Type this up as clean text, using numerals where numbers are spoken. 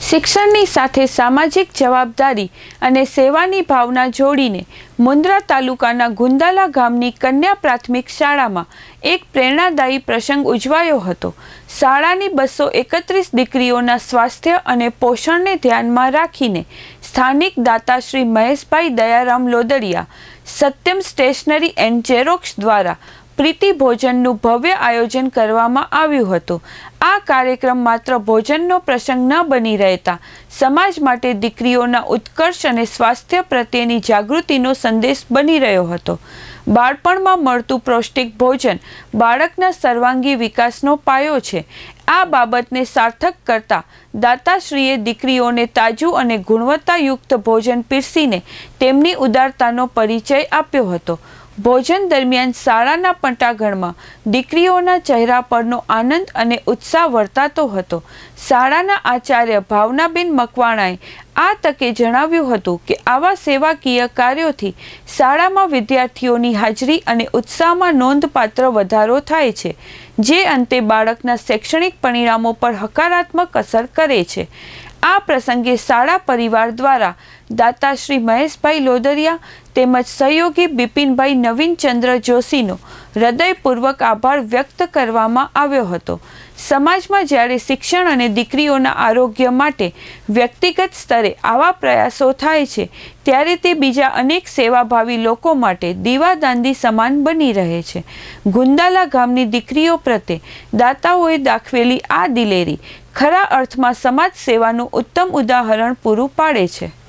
શિક્ષણની સાથે સામાજિક જવાબદારી અને સેવાની ભાવના જોડીને મુન્દ્રા તાલુકાના ગુંદાલા ગામની કન્યા પ્રાથમિક શાળામાં એક પ્રેરણાદાયી પ્રસંગ ઉજવાયો હતો। શાળાની 231 દીકરીઓના સ્વાસ્થ્ય અને પોષણને ધ્યાનમાં રાખીને સ્થાનિક દાતા Shri Maheshbhai Dayaram Lodadiya, Satyam stationery and xerox દ્વારા પ્રીતિ ભોજનનું ભવ્ય આયોજન કરવામાં આવ્યું હતું। આ કાર્યક્રમ માત્ર ભોજનનો પ્રસંગ ન બની રહેતા સમાજ માટે દીકરીઓના ઉત્કર્ષ અને સ્વાસ્થ્ય પ્રત્યેની જાગૃતિનો સંદેશ બની રહ્યો હતો। બાળપણમાં મળતું પૌષ્ટિક ભોજન બાળકના સર્વાંગી વિકાસનો પાયો છે। આ બાબતને સાર્થક કરતા દાતાશ્રીએ દીકરીઓને તાજું અને ગુણવત્તાયુક્ત ભોજન પીરસીને તેમની ઉદારતાનો પરિચય આપ્યો હતો। ભોજન દરમિયાન શાળાના પટાંગણમાં દીકરીઓના ચહેરા પરનો આનંદ અને ઉત્સાહ વર્તાતો હતો। શાળાના આચાર્ય ભાવનાબેન મકવાણાએ આ તકે જણાવ્યું હતું કે આવા સેવાકીય કાર્યોથી શાળામાં વિદ્યાર્થીઓની હાજરી અને ઉત્સાહમાં નોંધપાત્ર વધારો થાય છે, જે અંતે બાળકના શૈક્ષણિક પરિણામો પર હકારાત્મક અસર કરે છે। આ પ્રસંગે શાળા પરિવાર દ્વારા દાતા શ્રી મહેશભાઈ લોદડિયા તેમજ સહયોગી બિપિનભાઈ નવીનચંદ્ર જોશીનો હૃદયપૂર્વક આભાર વ્યક્ત કરવામાં આવ્યો હતો। સમાજમાં જ્યારે શિક્ષણ અને દીકરીઓના આરોગ્ય માટે વ્યક્તિગત સ્તરે આવા પ્રયાસો થાય છે, ત્યારે તે બીજા અનેક સેવાભાવી લોકો માટે દીવાદાંડી સમાન બની રહે છે। ગુંદાલા ગામની દીકરીઓ પ્રત્યે દાતાઓએ દાખવેલી આ દિલેરી ખરા અર્થમાં સમાજ સેવાનું ઉત્તમ ઉદાહરણ પૂરું પાડે છે।